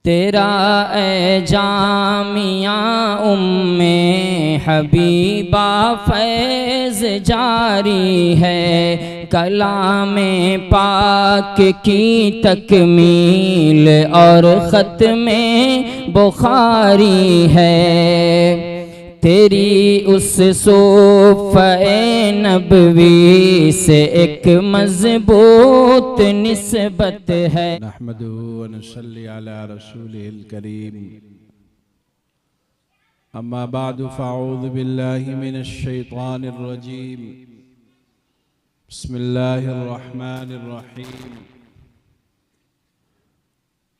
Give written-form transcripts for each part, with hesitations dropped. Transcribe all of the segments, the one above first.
तेरा ए जामिया उम्मे हबीबा फैज़ जारी है, कलामे पाक की तकमील और ख़त्मे बुखारी है। तेरी उस सूफ़े नबवी से एक मज़बूत निस्बत है। नहमदुहु व नसल्ली अला रसूलिहिल करीम। अम्मा बादु फ़अऊज़ु बिल्लाहि मिनश शैतानिर रजीम। बिस्मिल्लाहिर रहमानिर रहीम।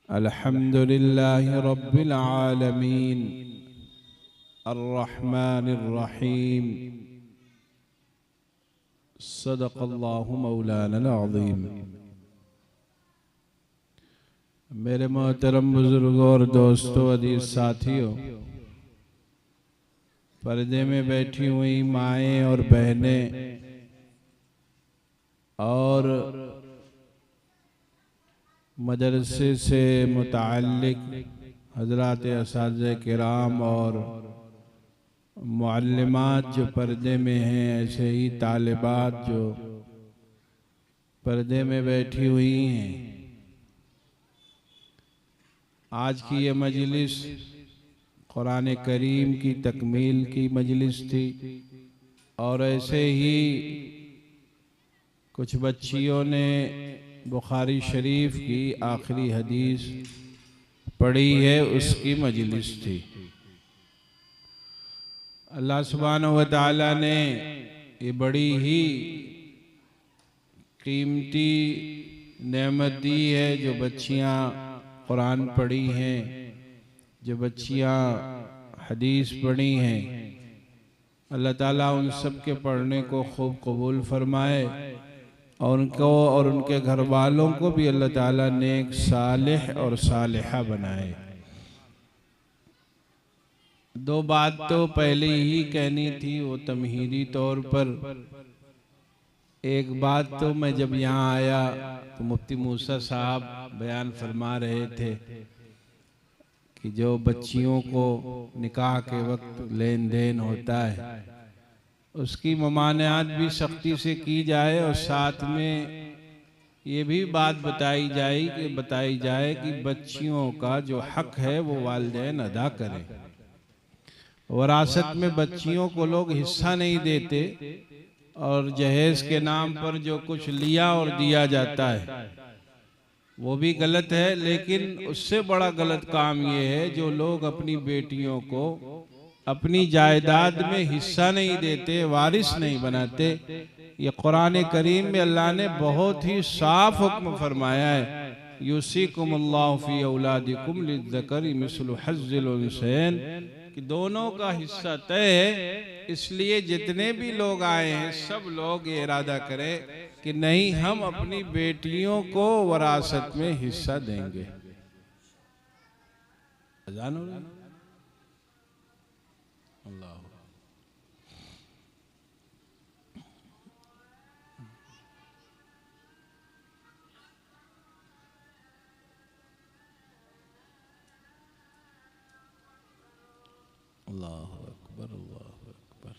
अल्हम्दुलिल्लाहि रब्बिल आलमीन अर्रहमानिर रहीम। सदक़ल्लाहु मौलाना अज़ीम। मेरे मोहतरम बुजुर्गों और दोस्तों, अजीज साथियों, पर्दे में बैठी हुई माएँ और बहनें और मदरसे से मुताल्लिक़ हज़रात असातिज़े किराम और मुअल्लिमात जो पर्दे में हैं, ऐसे ही तालिबात जो पर्दे में बैठी हुई हैं। आज की ये मजलिस कुरान करीम की तकमील की मजलिस थी और ऐसे ही कुछ बच्चियों ने बुखारी शरीफ की आखिरी हदीस पढ़ी है, उसकी मजलिस थी। अल्लाह सुब्हानहु व तआला ने ये बड़ी ही कीमती नेमत दी है जो बच्चियाँ कुरान पढ़ी हैं, जो बच्चियाँ हदीस पढ़ी हैं। अल्लाह ताला उन सब के पढ़ने को खूब कबूल फरमाए और उनको और उनके घर वालों को भी अल्लाह ताला नेक सालिह और सालिहा बनाए। दो बात तो पहले ही कहनी थी, वो तमहीदी तौर पर। एक बात तो मैं जब यहाँ आया तो मुफ्ती मूसा साहब बयान फरमा रहे थे कि जो बच्चियों को निकाह के वक्त लेन देन होता है उसकी ममानियात भी सख्ती से की जाए और साथ में ये भी बात बताई जाए कि बच्चियों का जो हक है वो वालिदैन अदा करें। वरासत में बच्चियों को लोग हिस्सा नहीं देते और जहेज के नाम पर जो कुछ लिया और दिया जाता है वो भी गलत है, लेकिन उससे बड़ा गलत काम ये है जो लोग अपनी बेटियों को अपनी जायदाद में हिस्सा नहीं देते, वारिस नहीं बनाते। ये कुरान करीम में अल्लाह ने बहुत ही साफ हुक्म फरमाया है, यूसीकुमुल्लाहु फी औलादिकुम लिज़्ज़करि मिस्लु हज़्ज़िल उन्सयैन, कि दोनों का हिस्सा तय है। इसलिए जितने भी लोग आए हैं सब लोग ये इरादा करें कि नहीं, हम अपनी बेटियों को वरासत में हिस्सा देंगे। अज़ान हो रही है? अल्लाह अल्लाहु अकबर, अल्लाहु अकबर।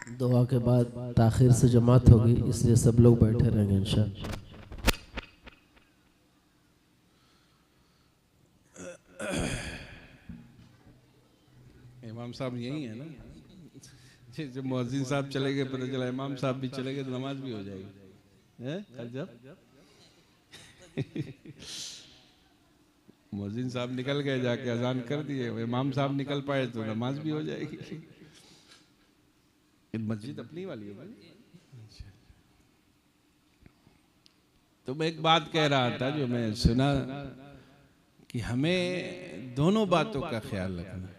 दुआ के बाद ताखिर से जमात होगी, इसलिए सब लोग बैठे रहेंगे इंशाअल्लाह। इमाम साहब यही है ना, जब मुअज्जिन साहब चले गए पता चला इमाम साहब भी चले गए तो नमाज भी हो जाएगी। अजब, मुअज्जिन साहब निकल गए, जाके अजान कर दिए, इमाम साहब निकल पाए तो नमाज भी हो जाएगी। मस्जिद अपनी वाली है भाई। तो मैं एक बात कह रहा था जो मैं सुना कि हमें दोनों बातों का ख्याल रखना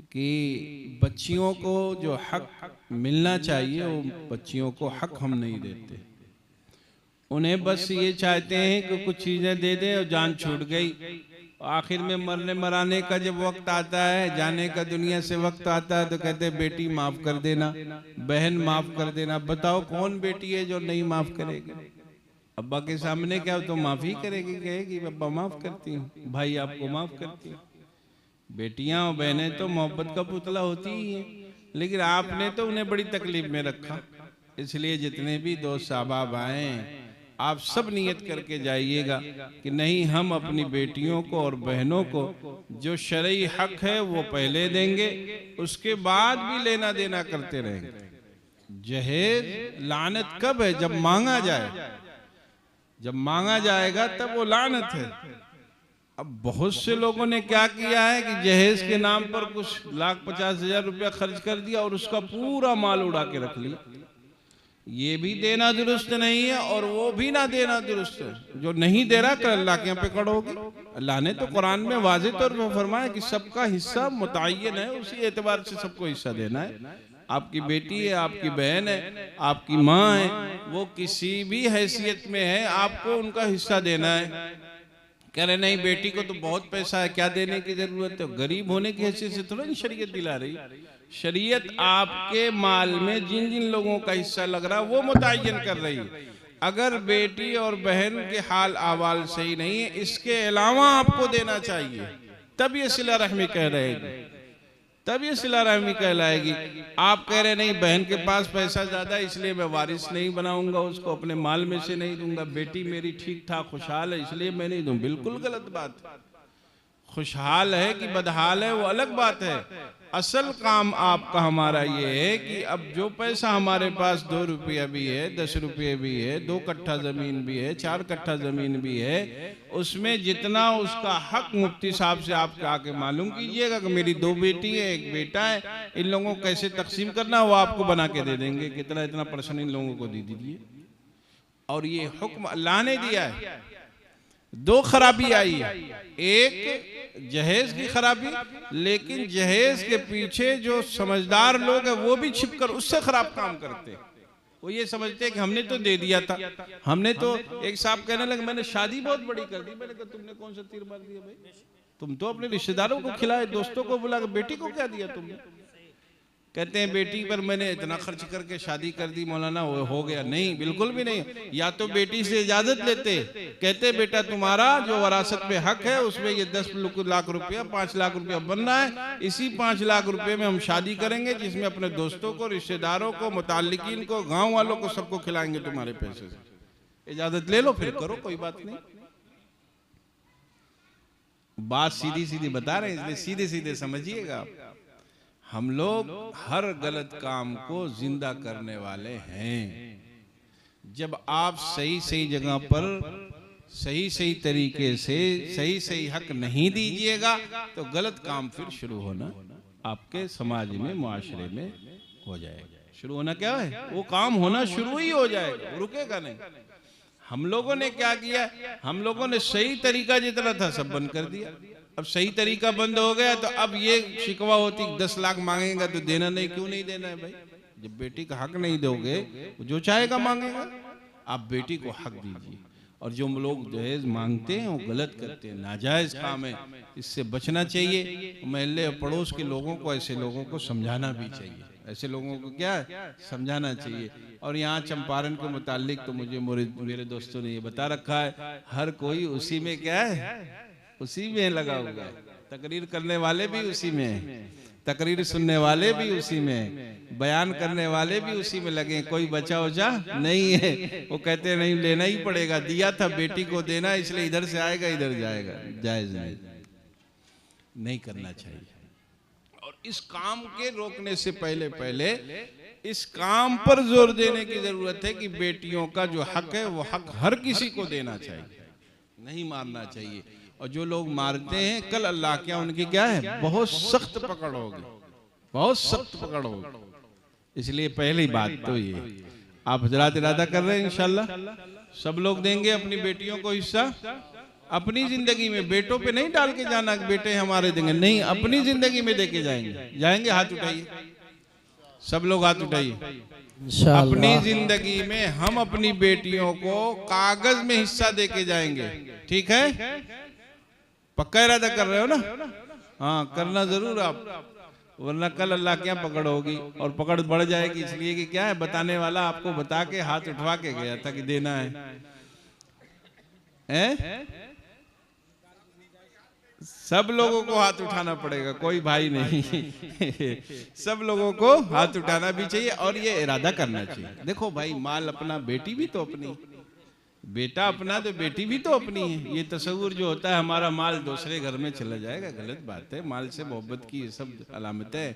कि बच्चियों को जो हक मिलना चाहिए वो बच्चियों को हक हम नहीं देते। उन्हें बस ये चाहते हैं कि कुछ चीजें दे दे और जान छूट गई। आखिर में मरने मराने का जब वक्त आता है, जाने का दुनिया से वक्त आता है, तो कहते हैं बेटी माफ कर देना, बहन माफ कर देना। बताओ कौन बेटी है जो नहीं माफ करेगी? अब्बा के सामने क्या तो माफी करेगी, कहेगी अब्बा माफ करती हूँ, भाई आपको माफ करती हूँ। बेटियां और बहनें तो मोहब्बत का पुतला होती ही हैं, लेकिन आपने तो उन्हें बड़ी तकलीफ में रखा। इसलिए जितने भी दोस्त अहबाब आए, आप सब नियत करके जाइएगा कि नहीं, हम अपनी बेटियों को और बहनों को जो शरई हक है वो पहले देंगे, उसके बाद भी लेना देना करते रहेंगे। जहेज लानत कब है? जब मांगा जाए, जब मांगा जाएगा तब वो लानत है। अब बहुत से लोगों ने क्या किया है कि जहेज के नाम पर कुछ $1,50,000 रुपया खर्च कर दिया और उसका पूरा माल उड़ा के रख लिया। ये भी देना दुरुस्त नहीं है और वो भी ना देना दुरुस्त है। जो नहीं दे रहा कल अल्लाह के यहाँ पे खड़ोगे। अल्लाह ने तो कुरान में वाज़ेह तौर पर फरमाया कि सबका हिस्सा मुतय्यन है, उसी एतबार से सबको हिस्सा देना है। आपकी बेटी है, आपकी बहन है, आपकी माँ है, वो किसी भी हैसियत में है, आपको उनका हिस्सा देना है। कह रहे नहीं बेटी को तो बहुत पैसा है, क्या देने की जरूरत है? गरीब होने की हैसियत से थोड़ा शरीयत दिला रही। शरीयत आपके माल में जिन जिन लोगों का हिस्सा लग रहा है वो मुतय्यन कर रही है। अगर बेटी और बहन के हाल अहवाल सही नहीं है, इसके अलावा आपको देना चाहिए, तब ये सिला रहमी कह रहेगी, तब ये सिला रहमी कहलाएगी। आप कह रहे नहीं बहन के पास पैसा ज्यादा है इसलिए मैं वारिस नहीं बनाऊंगा, उसको अपने माल में से नहीं दूंगा, बेटी मेरी ठीक ठाक खुशहाल है इसलिए मैं नहीं दूं। बिल्कुल गलत बात है। खुशहाल है कि बदहाल है वो अलग बात है। असल काम आपका हमारा ये है कि अब जो पैसा हमारे पास 2 रुपया भी है, 10 रुपये भी है, 2 कट्ठा जमीन भी है, 4 कट्ठा जमीन भी है, उसमें जितना उसका हक मुफ्ती साहब से आप आके मालूम कीजिएगा कि मेरी 2 बेटी है, 1 बेटा है, इन लोगों को कैसे तकसीम करना वो आपको बना के दे देंगे। कितना इतना परसेंट इन लोगों को दे दीजिए। और ये हुक्म अल्लाह ने दिया है। 2 खराबी आई है, एक जहेज की खराबी, लेकिन जहेज के पीछे जो समझदार लोग हैं वो भी छिपकर उससे खराब काम करते। वो ये समझते हैं कि हमने तो दे दिया था, हमने तो। एक साहब कहने लगे मैंने शादी बहुत बड़ी कर दी। मैंने कहा तुमने कौन सा तीर मार दिया भाई? तुम तो अपने रिश्तेदारों को खिलाए, दोस्तों को बुला, बेटी को क्या दिया तुमने? कहते हैं बेटी पर मैंने इतना खर्च करके शादी कर दी मौलाना, वो हो गया। नहीं, बिल्कुल भी नहीं। या तो बेटी से इजाजत लेते, कहते बेटा तुम्हारा जो वरासत में हक है उसमें ये 10 लाख रुपया, 5 लाख रुपया बनना है, इसी 5 लाख रुपये में हम शादी करेंगे जिसमें अपने दोस्तों को, रिश्तेदारों को, मुताल्लिकीन को, गाँव वालों को सबको खिलाएंगे तुम्हारे पैसे से। इजाजत ले लो फिर करो, कोई बात नहीं। बात सीधी सीधी बता रहे हैं इसलिए सीधे सीधे समझिएगा आप। हम लोग हर गलत काम को जिंदा करने वाले हैं। जब आप सही सही जगह पर सही सही तरीके से सही सही हक नहीं दीजिएगा तो गलत काम फिर शुरू होना आपके समाज में, मुआशरे में हो जाएगा। शुरू होना क्या है? वो काम होना शुरू ही हो जाएगा, रुकेगा नहीं। हम लोगों ने क्या किया? हम लोगों ने सही तरीका जितना था सब बंद कर दिया। अब सही तरीका बंद हो गया तो अब ये शिकवा होती 10 लाख मांगेगा तो देना नहीं। क्यों नहीं देना है भाई? जब बेटी का हक नहीं दोगे जो चाहेगा मांगेगा। आप बेटी को हक दीजिए। और जो लोग दहेज मांगते हैं वो गलत करते हैं, नाजायज काम है, इससे बचना चाहिए। मोहल्ले और पड़ोस के लोगों को, ऐसे लोगों को समझाना भी चाहिए। ऐसे लोगों को क्या समझाना चाहिए। और यहाँ चंपारण के मुतालिक तो मुझे मेरे दोस्तों ने ये बता रखा है, हर कोई उसी में क्या है, उसी में लगा हुआ है। तकरीर करने वाले भी उसी में, तकरीर सुनने वाले भी उसी में, बयान करने वाले भी उसी में लगे, कोई बचा उचा नहीं है। वो कहते नहीं लेना ही पड़ेगा, दिया था बेटी को देना, इसलिए इधर से आएगा इधर जाएगा। जायज नहीं करना चाहिए। और इस काम के रोकने से पहले इस काम पर जोर देने की जरूरत है कि बेटियों का जो हक है वो हक हर किसी को देना चाहिए, नहीं मारना चाहिए। और जो लोग मारते हैं कल अल्लाह क्या उनकी क्या है, बहुत सख्त पकड़ होगी, बहुत सख्त पकड़ होगी। इसलिए पहली बात तो ये, आप हजरात इरादा कर रहे हैं इंशाल्लाह सब लोग देंगे अपनी बेटियों को हिस्सा। अपनी जिंदगी में बेटों पे नहीं डाल के जाना कि बेटे हमारे देंगे, नहीं, अपनी जिंदगी में देके जाएंगे। हाथ उठाइए, सब लोग हाथ उठाइए। अपनी जिंदगी में हम अपनी बेटियों को कागज में हिस्सा देके जाएंगे, ठीक है? पक्का इरादा कर रहे हो ना? हाँ, करना जरूर आप, वरना कल अल्लाह क्या पकड़ होगी, और पकड़ बढ़ जाएगी। इसलिए कि क्या है, बताने वाला आपको बता के हाथ उठवा के गया था कि देना है? सब लोगों को हाथ उठाना पड़ेगा, कोई भाई नहीं। सब लोगों को हाथ उठाना भी चाहिए और ये इरादा करना चाहिए। देखो भाई, माल अपना, बेटी भी तो अपनी, बेटा अपना तो बेटी भी तो अपनी है। ये तस्वुर जो होता है हमारा माल दूसरे घर में चला जाएगा, गलत बात है। माल से मोहब्बत की ये सब अलामतें,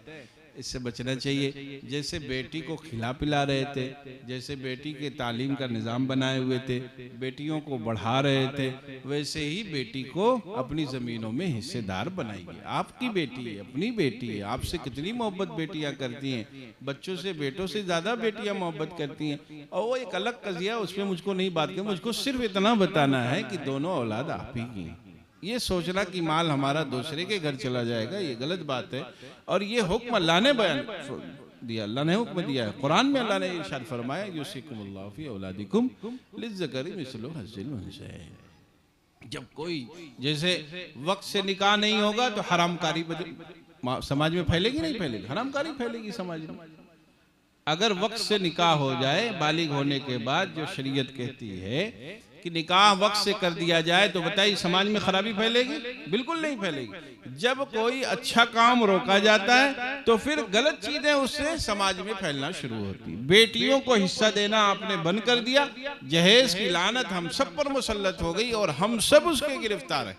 इससे बचना चाहिए। जैसे बेटी को खिला पिला रहे थे, जैसे बेटी के तालीम का निज़ाम बनाए हुए थे, बेटियों को बढ़ा रहे थे, वैसे ही बेटी को अपनी ज़मीनों में हिस्सेदार बनाइए। आपकी बेटी है, अपनी बेटी है, आपसे कितनी मोहब्बत बेटियां करती हैं, बच्चों से, बेटों से ज़्यादा बेटियां मोहब्बत करती हैं। और वो एक अलग कज़िया, उसमें मुझको नहीं बात करनी, मुझको सिर्फ इतना बताना है कि दोनों औलाद आप ही की। ये सोचना कि माल हमारा दूसरे के घर चला जाएगा, ये गलत बात है। और ये हुक्म अल्लाह ने बयान दिया, अल्लाह ने हुक्म दिया है कुरान में। अल्लाह ने इरशाद फरमाया, युसिकुमुल्लाहु फी औलादिकुम लिज़्ज़करी मिस्लु हज़्ज़िल उन्सयैन। जब कोई जैसे वक्त से निकाह नहीं होगा तो हरामकारी समाज में फैलेगी, नहीं फैलेगी? हरामकारी फैलेगी समाज में। अगर वक्त से निकाह हो जाए, बालिग होने के बाद, जो शरीयत कहती है कि निकाह वक्त से कर दिया जाए, तो बताइए समाज में खराबी फैलेगी? बिल्कुल नहीं फैलेगी। जब कोई अच्छा काम रोका जाता है तो फिर गलत चीजें उससे समाज में फैलना शुरू होती। बेटियों को हिस्सा देना आपने बंद कर दिया, जहेज की लानत हम सब पर मुसल्लत हो गई और हम सब उसके गिरफ्तार हैं।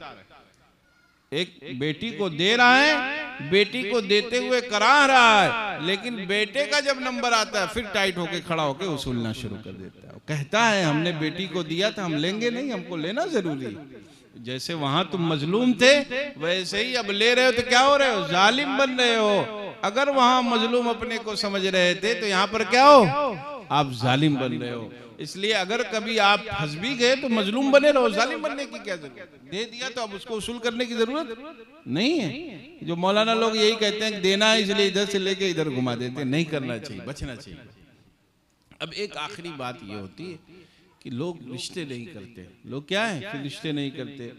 एक बेटी को दे रहा है, बेटी को देते हुए करा रहा है, लेकिन बेटे का जब नंबर आता है फिर टाइट होके खड़ा होके वसूलना शुरू कर देता है। कहता है हमने बेटी को दिया था, हम लेंगे नहीं, हमको लेना जरूरी है। जैसे वहां तुम मजलूम थे, वैसे ही अब ले रहे हो तो क्या हो रहे हो, जालिम बन रहे हो। अगर वहां मजलूम अपने को समझ रहे थे तो यहाँ पर क्या हो, आप जालिम बन रहे हो। इसलिए अगर कभी आप फंस भी गए तो मजलूम बने रहो, जालिम बनने की क्या जरूरत। दे दिया तो अब उसको वसूल करने की जरूरत नहीं है। जो मौलाना लोग यही कहते हैं कि देना है इसलिए इधर से लेके इधर घुमा देते हैं, नहीं करना चाहिए, बचना चाहिए। अब एक आखिरी बात ये होती है कि लोग रिश्ते नहीं करते। लोग क्या है कि रिश्ते नहीं करते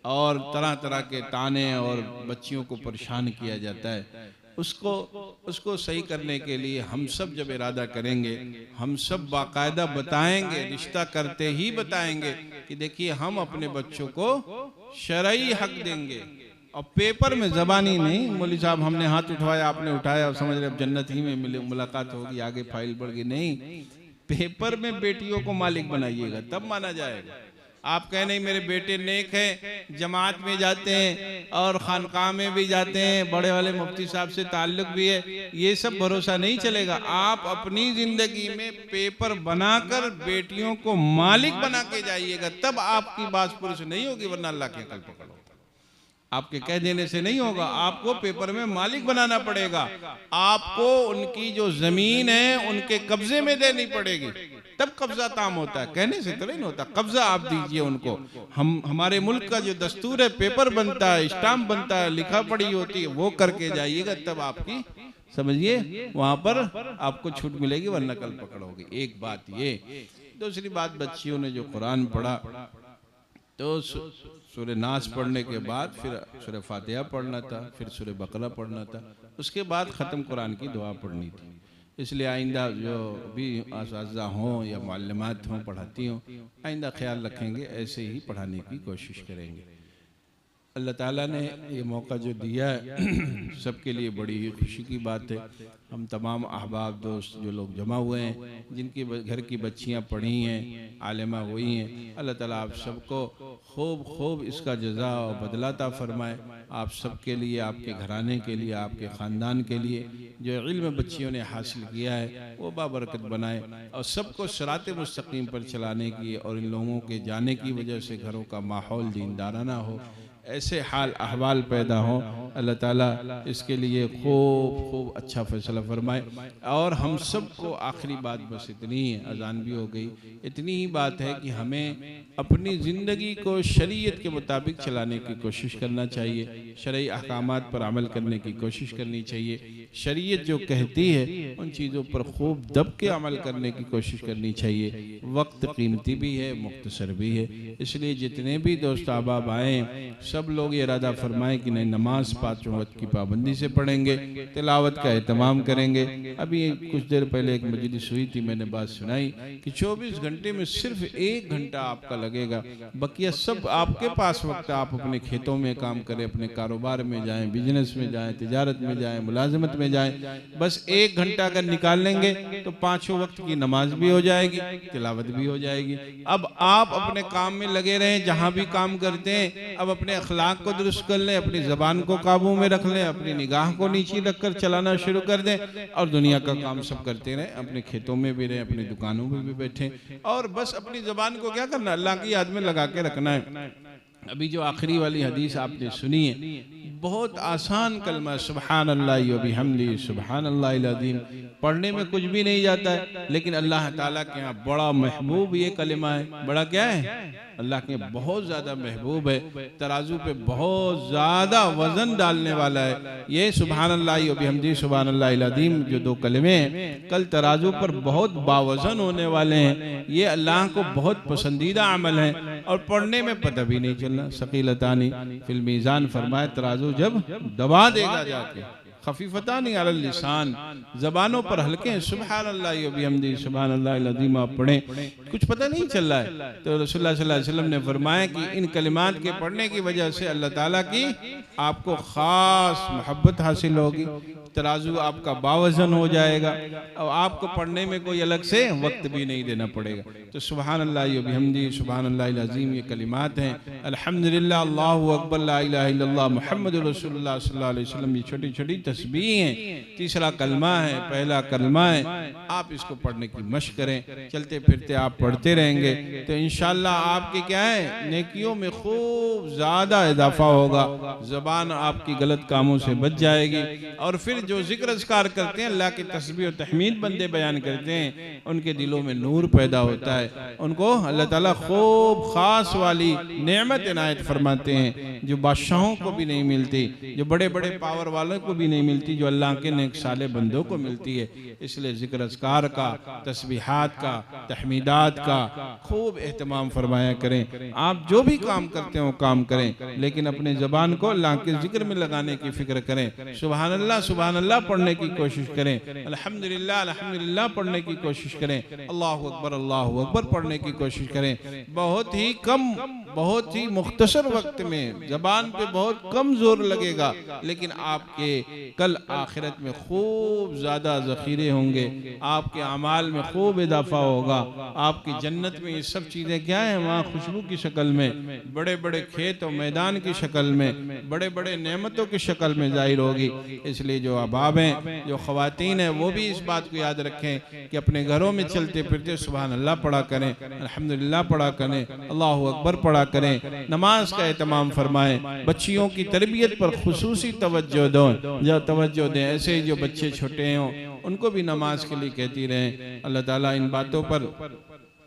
और तरह तरह के ताने और बच्चियों को परेशान किया जाता है। उसको सही करने के लिए हम सब जब इरादा करेंगे, हम सब बाकायदा बताएंगे, रिश्ता करते ही बताएंगे कि देखिए हम अपने बच्चों को शरई हक देंगे। और पेपर में जबानी नहीं, मौलवी साहब हमने हाथ उठवाया, आपने उठाया और समझ रहे अब जन्नत ही में मुलाकात होगी, आगे फाइल बढ़ गई। नहीं, पेपर में बेटियों को मालिक बनाइएगा तब माना जाएगा। आप कहें नहीं मेरे बेटे नेक हैं, जमात में जाते हैं और खानकाह में भी जाते हैं, बड़े वाले मुफ्ती साहब से ताल्लुक भी है, ये सब भरोसा नहीं चलेगा। आप अपनी जिंदगी में पेपर बनाकर बेटियों को मालिक बना के जाइएगा, तब आपकी बात पुरुष नहीं होगी, वरना अल्लाह के कल पकड़ो। आपके कह देने से नहीं होगा, आपको पेपर में मालिक बनाना पड़ेगा। आपको उनकी जो जमीन है उनके कब्जे में देनी पड़ेगी, तब कब्जा ताम होता है, कहने से तो नहीं होता। कब्जा आप दीजिए उनको। हमारे मुल्क का जो दस्तूर है, पेपर बनता है, स्टाम्प बनता है, लिखा पढ़ी होती है, वो करके जाइएगा, तब आपकी समझिए वहां पर आपको छूट मिलेगी, वरना कल पकड़ोगे। एक बात ये। दूसरी बात, बच्चियों ने जो कुरान पढ़ा तो सूरह नास पढ़ने के बाद फिर सूरह फातिहा पढ़ना था, फिर सूरह बकरा पढ़ना था, उसके बाद ख़त्म कुरान की दुआ पढ़नी थी। इसलिए आइंदा जो भी असातिज़ा हों या मालूमात हों, पढ़ाती हों, आइंदा ख्याल रखेंगे, ऐसे ही पढ़ाने की कोशिश करेंगे। अल्लाह ताला ने ये मौका जो दिया है सबके लिए बड़ी ही खुशी की बात है। हम तमाम अहबाब दोस्त जो लोग जमा हुए हैं, जिनकी घर की बच्चियां पढ़ी हैं, आलिमा हुई हैं, अल्लाह ताला आप सबको खूब खूब इसका जज़ा और बदला अता फरमाए। आप सबके लिए, आपके घराने के लिए, आपके ख़ानदान के लिए जो इल्म बच्चियों ने हासिल किया है वो बाबरकत बनाए और सबको सिरात मुस्तकीम पर चलाने की और इन लोगों के जाने की वजह से घरों का माहौल दीनदाराना हो, ऐसे हाल अहवाल पैदा हो। अल्लाह ताला इसके लिए खूब खूब अच्छा फैसला फरमाए। और हम सब को आखिरी बात बस इतनी है, अजान भी हो गई, इतनी ही बात है कि हमें अपनी ज़िंदगी को शरीयत के मुताबिक चलाने की कोशिश करना चाहिए, शरई अहकामात पर अमल करने की कोशिश करनी चाहिए। शरीयत जो कहती है उन चीज़ों पर खूब दब के अमल करने की कोशिश करनी चाहिए। वक्त कीमती भी है, मुख्तसर भी है, इसलिए जितने भी दोस्त अहबाब आए सब लोग ये इरादा फरमाएं कि नहीं, नमाज पाँचों वक्त की पाबंदी से पढ़ेंगे, तिलावत का एहतमाम करेंगे। अभी कुछ देर पहले एक मजलिस हुई थी, मैंने बात सुनाई कि 24 घंटे में सिर्फ 1 घंटा आपका लगेगा, बकिया सब आपके पास वक्त। आप अपने खेतों में काम करें, अपने कारोबार में जाएं, बिजनेस में जाएं, तिजारत में जाएं, मुलाजमत में जाएं, बस 1 घंटा अगर निकाल लेंगे तो पाँचों वक्त की नमाज भी हो जाएगी, तिलावत भी हो जाएगी। अब आप अपने काम में लगे रहें, जहाँ भी काम करते हैं अब अपने अखलाक को दुरुस्त कर लें, अपनी ज़बान को काबू में रख लें, अपनी निगाह को नीचे रखकर चलाना शुरू कर दें और दुनिया का काम सब करते रहें, अपने खेतों में भी रहें, अपनी दुकानों में भी बैठें और बस अपनी ज़बान को क्या करना, अल्लाह की याद में लगा के रखना है। अभी जो आखिरी वाली हदीस आपने सुनी है, बहुत आसान कलमा सुबहान अल्लाह व बिहम्दी सुबहान अल्लाहिल अज़ीम, पढ़ने में कुछ भी नहीं जाता है, लेकिन अल्लाह ताला के यहाँ बड़ा महबूब ये कलमा है। बड़ा क्या है? अल्लाह के बहुत ज़्यादा महबूब है, तराजू पे बहुत ज़्यादा वज़न डालने वाला है। ये सुबहान अल्लाह व बिहम्दी सुबहान अल्लाहिल अज़ीम जो 2 कलमे हैं, कल तराजू पर बहुत बावज़न होने वाले हैं। ये अल्लाह को बहुत पसंदीदा अमल है और पढ़ने में पता भी नहीं चलना। सकीलतानी फिल मीज़ान फरमाए, तराजू जब दबा देगा जाके, खफीफतानी अलल लिसान, ज़बानों पर हल्के हैं। सुबहान अल्लाह व बिहम्दी सुबहान अल्लाहिल अज़ीम आप पढ़ें, कुछ पता नहीं चल रहा है तो रसूलुल्लाह सल्लल्लाहु अलैहि वसल्लम ने फरमाया कि इन कलिमात के पढ़ने की वजह से अल्लाह ताला की आपको ख़ास मोहब्बत हासिल होगी, तराजू आपका बावज़न हो जाएगा और आपको पढ़ने में कोई अलग से वक्त भी नहीं देना पड़ेगा। तो सुबहान अल्लाह व बिहम्दी सुबहान अल्लाहिल अज़ीम ये कलिमात हैं। अल्हम्दुलिल्लाह, अल्लाहु अकबर, ला इलाहा इल्लल्लाह, मुहम्मदुर रसूलुल्लाह सल्लल्लाहु अलैहि वसल्लम, ये छोटी छोटी तस्बीह हैं। तीसरा कलमा है, पहला कलमा है। आप इसको पढ़ने की मशक करें, चलते फिरते आप पढ़ते रहेंगे तो इंशाअल्लाह आपके क्या है, नेकियों में खूब ज़्यादा इजाफा होगा, ज़बान आपकी गलत कामों से बच जाएगी। और फिर जो जिक्र अज़कार करते हैं, अल्लाह की तस्बीह और तहमीद बंदे बयान करते हैं, उनके दिलों में नूर पैदा होता है, उनको अल्लाह ताला खूब ख़ास वाली नेमत इनायत फरमाते हैं जो बादशाहों को भी नहीं मिलती, जो बड़े बड़े पावर वालों को भी नहीं मिलती, जो अल्लाह के नेक साले बंदों को मिलती है। इसलिए जिक्र अज़कार का, तस्बीहात का, तहमीदात का खूब एहतमाम फरमाया करें। आप जो भी काम करते हो काम करें, लेकिन अपने ज़बान को अल्लाह के जिक्र में लगाने की फ़िक्र करें। सुबहान अल्लाह पढ़ने की कोशिश करें, अल्हम्दुलिल्लाह अल्हम्दुलिल्लाह पढ़ने की कोशिश करें, अल्लाहु अकबर पढ़ने की कोशिश करें। बहुत ही कम, बहुत ही मुख्तसर वक्त में ज़बान पे बहुत कम जोर लगेगा, लेकिन आपके कल आखिरत में खूब ज़्यादा ज़ख़ीरे होंगे, आपके अमाल में खूब इजाफा होगा। आपकी जन्नत में ये सब चीज़ें क्या हैं, वहाँ खुशबू की शक्ल में, बड़े बड़े खेत और मैदान की शक्ल में, बड़े बड़े नेमतों की शक्ल में ज़ाहिर होगी। इसलिए जो अहबाब हैं, जो ख़वातीन हैं, वो भी इस बात को याद रखें कि अपने घरों में चलते फिरते सुबहान अल्लाह पढ़ा करें, अल्हम्दुलिल्लाह पढ़ा करें, अल्लाहु अकबर पढ़ा करें, नमाज का एहतमाम फरमाएं, बच्चियों की तरबियत पर खुसूसी तवज्जो दें। ऐसे जो बच्चे छोटे हों उनको भी नमाज के लिए कहती रहें। अल्लाह ताला इन बातों पर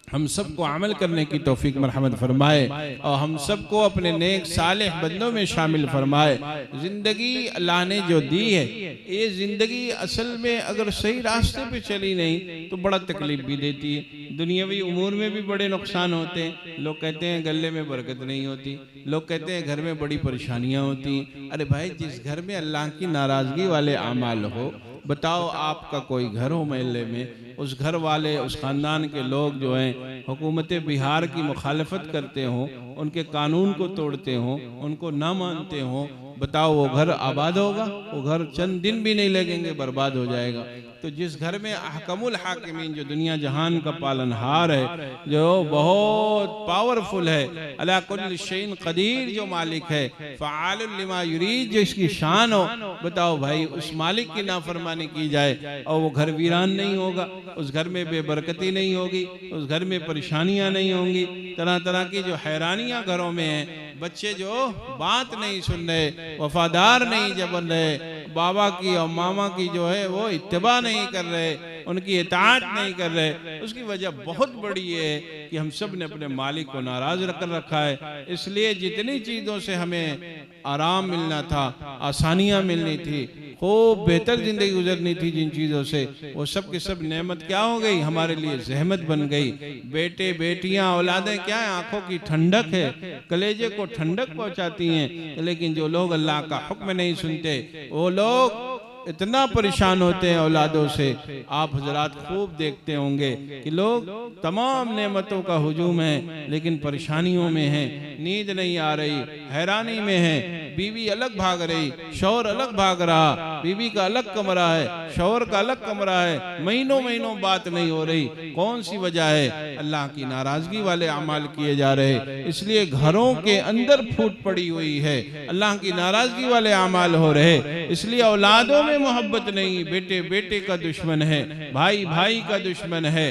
हम सबको अमल करने की तौफीक मरहमत फरमाए और हम सबको अपने नेक सालेह बंदों में शामिल फरमाए। ज़िंदगी अल्लाह ने जो दी है, ये ज़िंदगी असल में अगर सही रास्ते पे चली नहीं तो बड़ा तकलीफ भी देती है। दुनियावी उमूर में भी बड़े नुकसान होते हैं। लोग कहते हैं गले में बरकत नहीं होती, लोग कहते हैं घर में बड़ी परेशानियाँ होती हैं। अरे भाई, जिस घर में अल्लाह की नाराज़गी वाले अमाल हो बताओ आपका कोई घर हो मोहल्ले में, उस घर वाले उस ख़ानदान के लोग जो हैं हुकूमत बिहार की मुखालफत करते हों, उनके कानून को तोड़ते हों, उनको ना मानते हों, बताओ वो घर आबाद होगा? वो घर चंद दिन भी नहीं लगेंगे, बर्बाद हो जाएगा। तो जिस घर में अहकमुल हाकिमीन, जो दुनिया जहान का पालनहार है, जो बहुत पावरफुल है, अला कुल्ल शैइन कदीर, जो मालिक है, फ़आलुल लिमा युरीद, जो इसकी शान हो, बताओ भाई उस मालिक की नाफरमानी की जाए और वो घर वीरान नहीं होगा, उस घर में बेबरकती नहीं होगी, उस घर में परेशानियां नहीं होंगी, तरह तरह की जो हैरानियां घरों में हैं, बच्चे जो बात नहीं सुन रहे, वफादार नहीं बन रहे, बाबा की और मामा की जो है वो इत्तिबा नहीं कर रहे, उनकी इताअत नहीं कर रहे, उसकी वजह बहुत बड़ी है कि हम सब ने अपने मालिक को नाराज कर रखा है। इसलिए जितनी चीज़ों से हमें आराम मिलना था, आसानियां मिलनी थी, खूब बेहतर जिंदगी गुजरनी थी जिन चीज़ों से, वो सब की सब नेमत क्या हो गई, हमारे लिए जहमत बन गई। बेटे बेटियां औलादें क्या है, आंखों की ठंडक है, कलेजे को ठंडक पहुंचाती हैं। लेकिन जो लोग अल्लाह का हुक्म नहीं सुनते, वो लोग इतना परेशान होते हैं औलादों से। आप हजरात खूब देखते होंगे कि लोग तमाम नेमतों का हुजूम है लेकिन परेशानियों में हैं, नींद नहीं आ रही, हैरानी में है, बीवी अलग भाग रही, शौहर अलग भाग रहा, बीवी का अलग कमरा है, शौहर का अलग कमरा है, महीनों महीनों बात नहीं हो रही। कौन सी वजह है? अल्लाह की नाराजगी वाले अमाल किए जा रहे, इसलिए घरों के अंदर फूट पड़ी हुई है, अल्लाह की नाराजगी वाले अमाल हो रहे, इसलिए औलादों में मोहब्बत नहीं, बेटे बेटे का दुश्मन है, भाई भाई का दुश्मन है,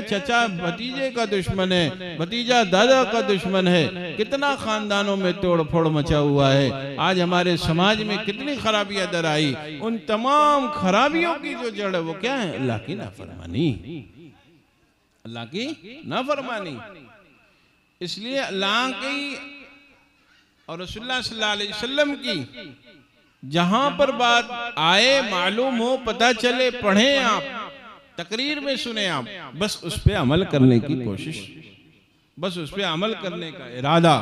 चचा भतीजे का दुश्मन है, भतीजा दादा का दुश्मन है। कितना खानदानों में तोड़ फोड़ मचा हुआ है। आज हमारे समाज में कितनी खराबियां दर आई, उन तमाम खराबियों की जो जड़ है वो क्या है? अल्लाह की नाफरमानी, अल्लाह की नाफरमानी। इसलिए अल्लाह की और रसूलुल्लाह सल्लल्लाहु अलैहि वसल्लम की जहां पर बात आए, मालूम हो, पता चले, पढ़ें आप, तकरीर में सुने आप, बस उस पे अमल करने की कोशिश, बस उस पे अमल करने का इरादा,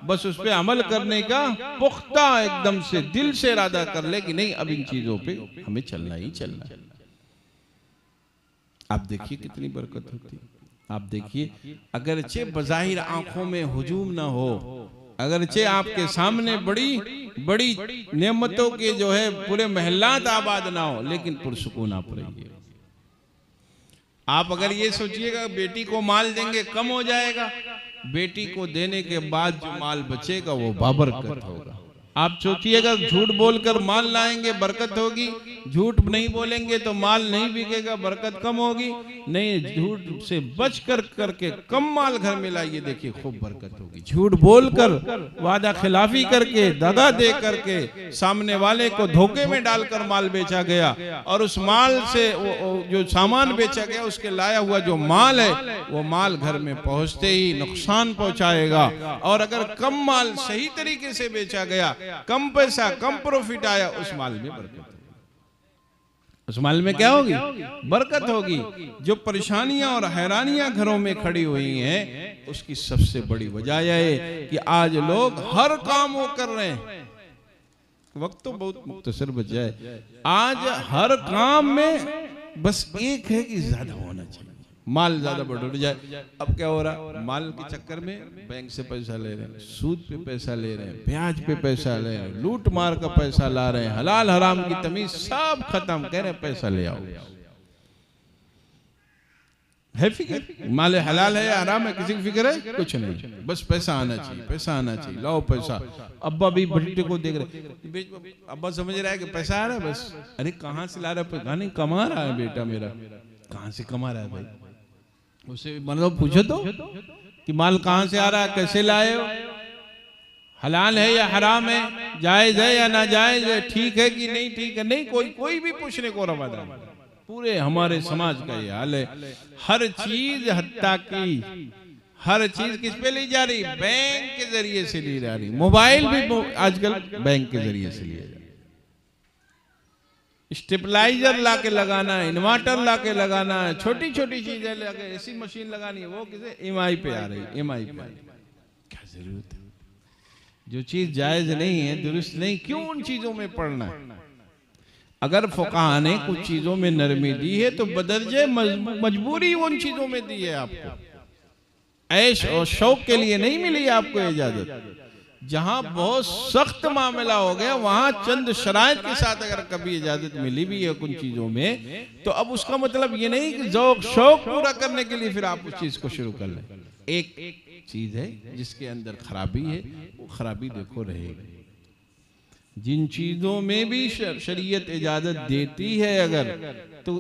बस उस पे अमल करने का पुख्ता एकदम से दिल से इरादा कर ले कि नहीं अब इन चीजों पे हमें चलना ही चलना। आप देखिए कितनी बरकत होती। आप देखिए अगरचे बज़ाहिर आंखों में हुजूम ना हो, अगरचे आपके सामने बड़ी बड़ी नेमतों के जो है पूरे महल्लात आबाद ना हो, लेकिन पुरसुकून आप रहिए। आप अगर ये सोचिएगा बेटी को माल देंगे कम हो जाएगा, बेटी को देने के बाद जो माल बचेगा वो बाबरकत होगा। आप सोचिएगा झूठ बोलकर माल लाएंगे बरकत होगी, झूठ नहीं बोलेंगे तो माल नहीं बिकेगा, बरकत कम होगी। नहीं, झूठ से बच कर करके कम माल घर में लाइए, देखिए खूब बरकत होगी। झूठ बोलकर, वादा खिलाफी करके, दगा दे करके सामने वाले को धोखे में डालकर माल बेचा गया और उस माल से जो सामान बेचा गया उसके लाया हुआ जो माल है वो माल घर में पहुंचते ही नुकसान पहुंचाएगा। और अगर कम माल सही तरीके से बेचा गया, कम पैसा कम प्रॉफिट आया, उस माल में बरकत होगी। उस माल में क्या होगी? बरकत होगी। जो परेशानियां और हैरानियां घरों में खड़ी हुई हैं, उसकी सबसे बड़ी वजह यह है कि आज लोग हर काम वो कर रहे हैं। वक्त तो बहुत मुख्तसर बचा है। आज हर काम में बस एक है कि ज्यादा होना चाहिए, माल ज्यादा बढ़ जाए। अब क्या हो रहा? माल के चक्कर में बैंक से पैसा ले रहे हैं, सूद पे पैसा ले रहे हैं, ब्याज पे पैसा ले रहे हैं, लूट मार का पैसा ला रहे हैं, हलाल हराम की तमीज सब खत्म, कह रहे हैं पैसा ले आओ। है फिक्र? माल हलाल है या हराम है किसी की फिक्र है? कुछ नहीं, बस पैसा आना चाहिए, पैसा आना चाहिए, लाओ पैसा। अब्बा भी बेटे को देख रहे, अब्बा समझ रहा है कि पैसा आ रहा है बस। अरे कहाँ से ला रहा है? कहा नहीं, कमा रहा है बेटा मेरा। कहाँ से कमा रहा है भाई? उससे मतलब पूछो तो कि माल कहां से आ रहा है, कैसे लाए हो, हलाल है या हराम है, जायज है या नाजायज है, ठीक है कि नहीं ठीक है। नहीं, कोई भी पूछने को रवाना नहीं। पूरे हमारे समाज का ये हाल है। हर चीज हत्ता की हर चीज किस पे ली जा रही? बैंक के जरिए से ली जा रही। मोबाइल भी आजकल बैंक के जरिए से लिया जा रहा है। स्टेबलाइजर लाके लगाना है, इन्वर्टर लाके लगाना है, छोटी छोटी चीजें लाके, ऐसी मशीन लगानी है, वो किसे EMI पे आ रही है, EMI पे। क्या जरूरत है? जो चीज जायज नहीं है, दुरुस्त नहीं, क्यों उन चीजों में पड़ना है? अगर फुकाहा ने कुछ चीजों में नरमी दी है तो बदरजे मजबूरी उन चीजों में दी है आपको, ऐश और शौक के लिए नहीं मिली आपको इजाजत। जहां बहुत सख्त मामला हो गया वहां चंद शराइत के साथ अगर कभी इजाजत मिली भी है कुछ चीजों में, तो अब उसका मतलब ये नहीं कि ज़ौक़ शौक पूरा करने के लिए फिर आप उस चीज को शुरू कर लें। एक चीज है जिसके अंदर खराबी है, वो खराबी देखो रहेगी। जिन चीजों में भी शरीयत इजाजत देती है अगर, तो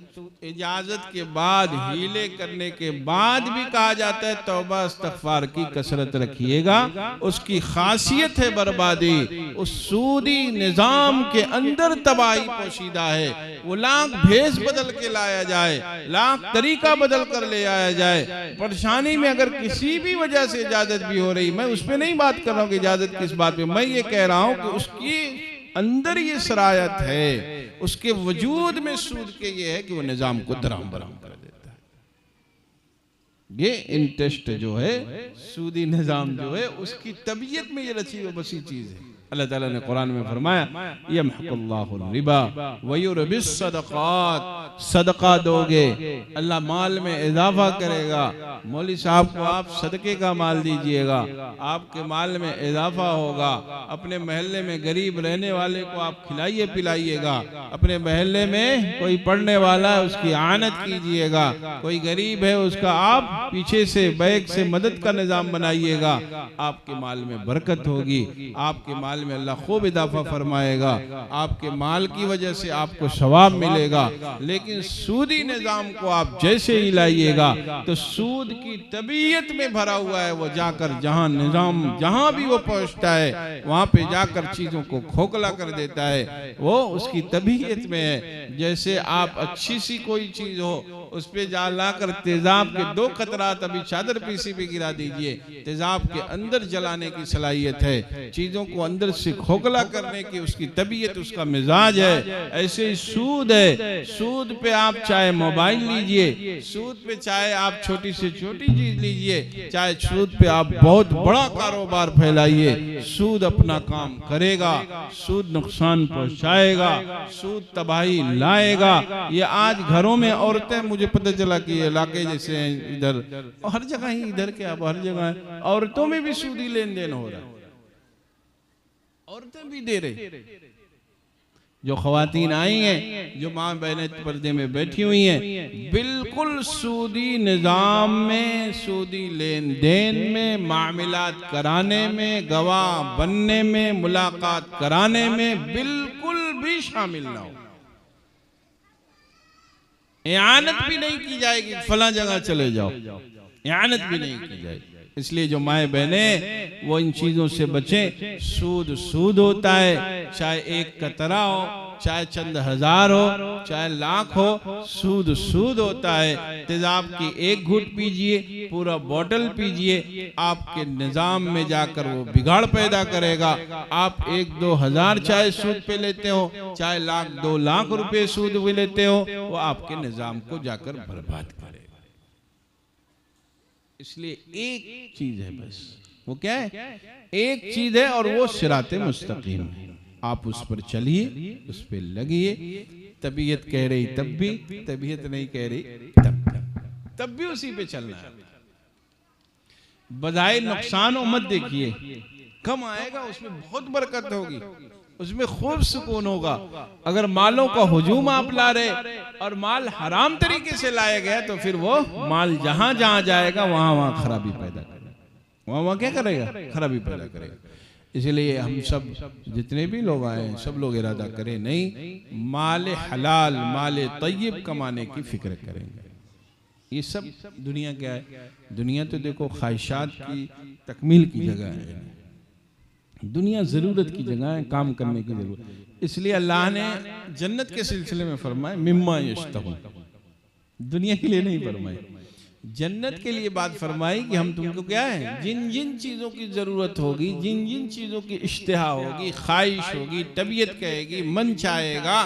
इजाजत के बाद हीले करने के बाद भी कहा जाता है तौबा इस्तग़फ़ार की कसरत रखिएगा। उसकी खासियत है बर्बादी। उस सूदी निजाम के अंदर तबाही पोशीदा है। वो लाख भेस बदल के लाया जाए, लाख तरीका बदल कर ले आया जाए, परेशानी में अगर किसी भी वजह से इजाजत भी हो रही, मैं उस पर नहीं बात कर रहा हूँ कि इजाजत किस बात पे, मैं ये कह रहा हूँ कि उसकी अंदर ये सरायत है, उसके वजूद में सूद के ये है कि वो निजाम को दराम बराम कर देता है। ये इंटरेस्ट जो है सूदी निजाम जो है उसकी तबीयत में ये रची हुई बसी चीज है। अल्लाह ताला ने कुरान में फरमाया यमहकुल्लाहु रिबा व युरबिस सदक़ात, सदका दोगे अल्लाह माल में इजाफा करेगा। मौली साहब को आप सदके का माल दीजिएगा, आपके माल में इजाफा होगा। अपने महल्ले में गरीब रहने वाले को आप खिलाइए पिलाइएगा। अपने महल्ले में कोई पढ़ने वाला है उसकी आनत कीजिएगा। कोई गरीब है उसका आप पीछे से बैग से मदद का निजाम बनाइएगा। आपके माल में बरकत होगी, आपके माल में अल्लाह खूब इजाफा फरमाएगा। आपके माल की वजह से आपको सवाब मिलेगा। लेकिन सूदी निजाम को आप जैसे ही लाइएगा तो सूद की तबीयत में भरा हुआ है। वो जाकर जहां निजाम जहां भी वो पहुंचता है वहां पे जाकर चीजों को खोखला कर देता है। वो उसकी तबीयत में है। जैसे आप अच्छी सी कोई चीज हो उस पे जा लाकर तेजाब के 2 कतरात अभी चादर पीसी पे गिरा दीजिए, तेजाब के अंदर जलाने की सलाहियत है। चीजों को अंदर से खोखला करने की उसकी तबीयत, उसका मिजाज है। ऐसे ही सूद है। सूद पे आप चाहे मोबाइल लीजिए, सूद पे चाहे आप छोटी से छोटी चीज लीजिए, चाहे सूद पे आप बहुत बड़ा कारोबार फैलाइए, सूद अपना काम करेगा। सूद नुकसान पहुंचाएगा, सूद तबाही लाएगा। ये आज घरों में औरतें, मुझे पता चला कि इलाके जैसे हैं इधर, हर जगह ही, इधर के अब हर जगह औरतों में भी सूदी लेन देन हो रहा है। औरतें भी दे रही। जो ख्वातीन आई हैं, जो माँ बहनें पर्दे में बैठी हुई हैं, बिल्कुल सूदी निजाम में, सूदी लेन देन में, मामलात कराने में, गवाह बनने में, मुलाकात कराने में बिल्कुल भी शामिल ना हो। इआनत भी नहीं की जाएगी, फला जगह चले जाओ, इआनत भी नहीं की जाएगी। इसलिए जो माए बहने वो इन चीजों से बचें। सूद सूद होता है, चाहे 1 कतरा हो, चाहे चंद हजार हो, चाहे लाख हो, सूद सूद होता है। तेजाब की 1 घूंट पीजिए, पूरा बोतल पीजिए, आपके निजाम में जाकर वो बिगाड़ पैदा करेगा। आप 1-2 हजार चाहे सूद पे लेते हो, चाहे लाख 2 लाख रुपए सूद पे लेते हो, वो आपके निजाम को जाकर बर्बाद करेगा। इसलिए एक चीज है बस, वो क्या है? एक चीज है और वो सिराते मुस्तकीम है। आप उस पर चलिए, उस पर लगिए। तबीयत कह रही तब भी, तबीयत नहीं कह रही तब भी उसी पे चलना है। बजाय नुकसान मत देखिए, कम आएगा उसमें बहुत बरकत होगी, उसमें खूब सुकून होगा। अगर मालों का हुजूम आप ला रहे और माल हराम तरीके से लाया गया तो फिर वो माल जहां जहां जाएगा वहां वहां खराबी पैदा करेगा। वहां वहां क्या करेगा? खराबी पैदा करेगा। इसलिए हम सब जितने भी लोग आए हैं, सब लोग इरादा करें, नहीं माल हलाल, माल तय्यब कमाने की फिक्र करेंगे। ये सब दुनिया क्या है? दुनिया तो देखो ख्वाहिशात की तकमील की जगह है। दुनिया जरूरत की जगह है, काम करने की जरूरत। इसलिए अल्लाह ने जन्नत के सिलसिले में फरमाया मिम्मा यश्तहून, दुनिया के लिए नहीं फरमाई, जन्नत के लिए बात फरमाई कि हम तुमको क्या है, जिन जिन चीजों की जरूरत होगी, जिन जिन चीजों की इश्तिहा होगी, ख्वाहिश होगी, तबीयत कहेगी, मन चाहेगा,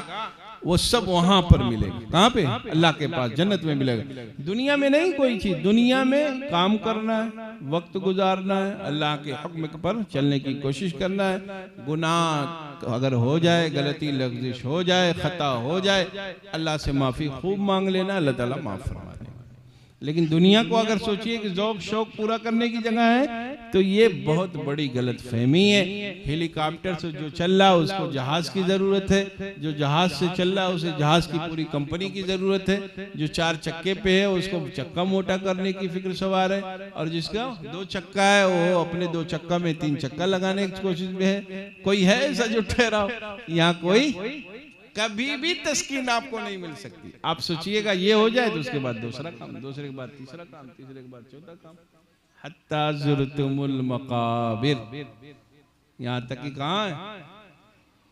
वो सब वहां पर मिलेगा। कहाँ पे? अल्लाह के पास जन्नत में मिलेगा। दुनिया में नहीं कोई चीज। दुनिया में काम करना है, वक्त गुजारना है, अल्लाह के हुक्म पर चलने की कोशिश करना है। गुनाह अगर हो जाए, गलती लफ्जिश हो जाए, खता हो जाए, अल्लाह से माफी खूब मांग लेना, अल्लाह ताला माफ फरमा देगा। लेकिन दुनिया को अगर सोचिए कि ज़ौक शौक पूरा करने की जगह है, तो ये बहुत बड़ी गलत फहमी है। हेलीकॉप्टर से जो चल रहा है उसको जहाज की जरूरत है, जो जहाज से चल रहा है उसे जहाज की पूरी कंपनी की जरूरत है, जो 4 चक्के पे है उसको चक्का मोटा करने की फिक्र सवार है, और जिसका 2 चक्का है वो अपने 2 चक्का में 3 चक्का लगाने की कोशिश में है। कोई है ऐसा जो ठहरा हो? यहाँ कोई कभी भी तस्कीन आपको नहीं मिल सकती। आप सोचिएगा ये हो जाए तो उसके बाद दूसरा काम, दूसरे के बाद तीसरा काम, तीसरे के बाद चौथा काम, हत्ता ज़ुरतुमुल मक़ाबिर। यहाँ तक कि कहाँ है?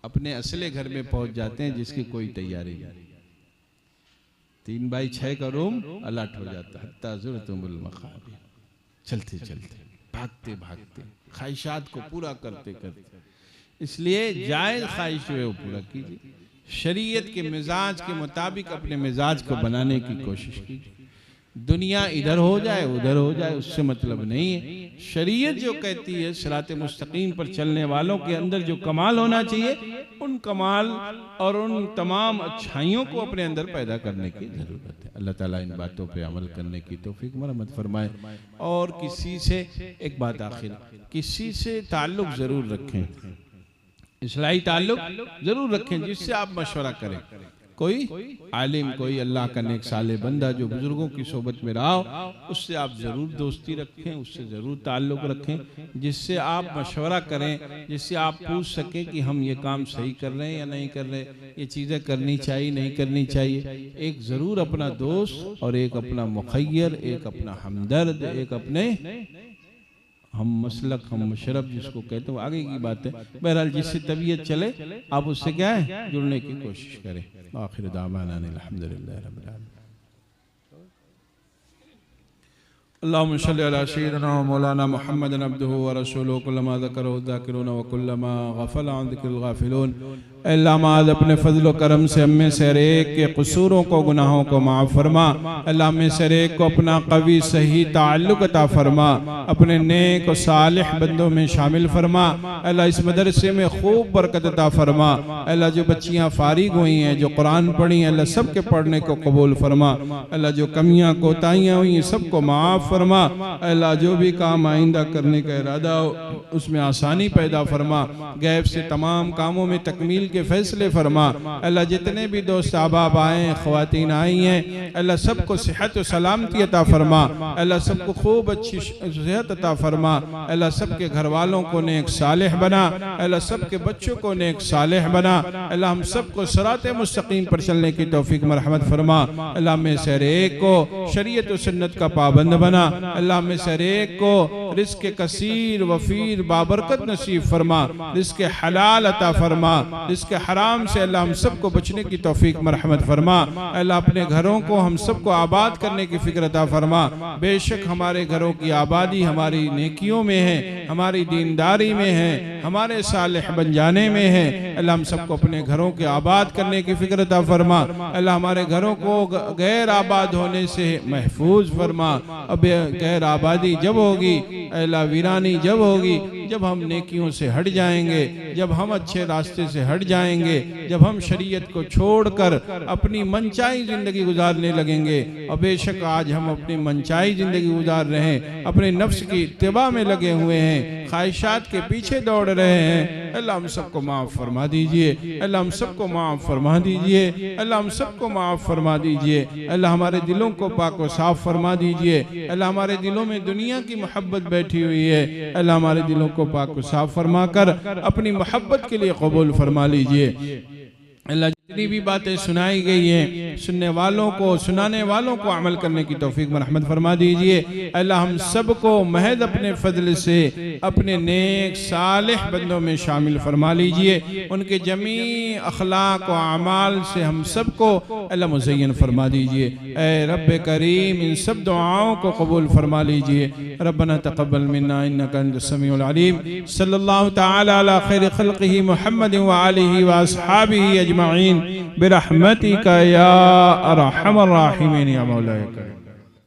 अपने असले घर में पहुंच जाते हैं जिसकी कोई तैयारी नहीं। 3 बाई 6 का रूम अलर्ट हो जाता है। हत्ता ज़ुरतुमुल मक़ाबिर। चलते चलते, भागते भागते, ख्वाहिशात को पूरा करते करते। इसलिए जायज़ ख्वाहिश है वो पूरा कीजिए। शरीयत के मिजाज के मुताबिक अपने मिजाज को बनाने की कोशिश कीजिए। दुनिया इधर हो जाए उधर हो जाए उससे मतलब नहीं है। शरीयत जो कहती है सिराते मुस्तकीम पर चलने वालों के अंदर जो कमाल होना चाहिए, उन कमाल और उन तमाम अच्छाइयों को अपने अंदर पैदा करने की जरूरत है। अल्लाह ताला इन बातों पे अमल करने की तौफीक मरहमत फरमाए। और किसी से एक बात आखिर, किसी से ताल्लुक जरूर रखें, इस्लाही ताल्लुक जरूर रखें जिससे आप मशवरा करें। कोई आलिम, कोई अल्लाह का नेक साले बंदा जो बुजुर्गों की सोबत में रहा हो, उससे आप जरूर दोस्ती रखें, उससे जरूर ताल्लुक रखें, जिससे आप मशवरा करें, जिससे आप पूछ सकें कि हम ये काम सही कर रहे हैं या नहीं कर रहे, ये चीज़ें करनी चाहिए नहीं करनी चाहिए। एक ज़रूर अपना दोस्त और एक अपना मुखय्यर, एक अपना हमदर्द, एक अपने हम मसलक, हम मशरब जिसको कहते हैं, आगे की बात है। बहरहाल जिससे तबीयत चले आप उससे क्या है जुड़ने की कोशिश करें। आखिर दामाना अल्हम्दुलिल्लाह रब्बिल आलमीन। अल्लाहुम्मा सल्लि अला सय्यिदिना व मौलाना मुहम्मदिन अब्दुहु व रसूलुहु कुल्लमा ज़करहु ज़ाकिरून व कुल्लमा गफ़ला अन ज़िक्रिल गाफ़िलून। अल्लाह माद अपने फजल व करम से हमें से हर एक के कसूरों को, गुनाहों को माफ़ फरमा। अल्लाह में से हर एक को अपना कवी सही ताल्लुक़ अता फरमा, अपने नेक और सालिह बंदों में शामिल फरमा। अल्लाह इस मदरसे में खूब बरकत अता फरमा। अल्लाह जो बच्चियाँ फारिग हुई हैं, जो कुरान पढ़ी हैं, अल्लाह सब के पढ़ने को कबूल फरमा। अल्लाह जो कमियाँ कोताहियाँ हुई हैं सबको माफ़ फरमा। अल्लाह जो भी काम आइंदा करने का इरादा हो उसमें आसानी पैदा फरमा। गैब से तमाम कामों में तकमील के फैसले फरमा। अल्लाह जितने भी दोस्त अहबाब आए, ख्वातीन आई हैं, अल्लाह सबको सेहत और सलामती अता फरमा। अल्लाह सबको खूब अच्छी सेहत अता फरमा। अल्लाह सबके घर वालों को नेक सालेह बना। अल्लाह सबके बच्चों को नेक सालेह बना। अल्लाह हम सबको सिराते मुस्तकीम पर चलने की तौफीक मरहमत फरमा। अल्लाह में से हर एक को शरीयत और सुन्नत का पाबंद बना। अल्लाह में से हर एक को रिज़्क़ कसीर वफीर बाबरकत नसीब फरमा। रिज़्क़ हलाल अता फरमा। रिज़्क़ हराम से अल्लाह हम सबको बचने की तौफीक मरहमत फरमा। अल्लाह अपने घरों को हम सबको आबाद करने की फिक्र अता फरमा। बेशक हमारे घरों की आबादी हमारी नेकियों में है, हमारी दीनदारी में है, हमारे सालिह बन जाने में है। अल्लाह हम सबको अपने घरों के आबाद करने की फिक्र अता फरमा। अल्लाह हमारे घरों को गैर आबाद होने से महफूज फरमा। अब गैर आबादी जब होगी, अल्लाह वीरानी जब होगी, जब हम नेकियों से हट जाएंगे, जब हम अच्छे रास्ते से हट जाएंगे, जब हम शरीयत को छोड़कर अपनी मनचाही जिंदगी गुजारने लगेंगे। और बेशक आज हम अपनी मनचाही जिंदगी गुजार रहे हैं, अपने नफ्स की इत्तिबा में लगे हुए हैं, ख्वाहिशात के पीछे दौड़ रहे हैं। अल्लाह हम सबको माफ़ फरमा दीजिए। अल्लाह हम सबको माफ़ फरमा दीजिए। अल्लाह हम सबको माफ़ फरमा दीजिए। अल्लाह हमारे दिलों को पाक व साफ फरमा दीजिए। अल्लाह हमारे दिलों में दुनिया की मोहब्बत बैठी हुई है, अल्लाह हमारे दिलों को पाक व साफ फरमा कर अपनी मोहब्बत के लिए कबूल फरमा लीजिए। अल्लाह जितनी भी बातें सुनाई गई हैं, सुनने वालों को, सुनाने वालों को अमल करने की तौफीक मरहमत फरमा दीजिए। अल्लाह हम सबको महज अपने फजल से अपने नेक सालिह बंदों में शामिल फरमा लीजिए। उनके जमी अखलाक व अमाल से हम सबको अल्लाह मुज़य्यन फरमा दीजिए। ऐ रब्ब करीम इन सब दुआओं को कबूल फरमा लीजिए। रब्बना तक़ब्बल मिन्ना इन्नका अंतस समीउल अलीम। सल्लल्लाहु तआला अला खैरि खल्क़िही मुहम्मद व आलिही व अस्हाबिही अजमाइन। बिरहमतिका या अरहमर राहिमीन या मौलाए करीम।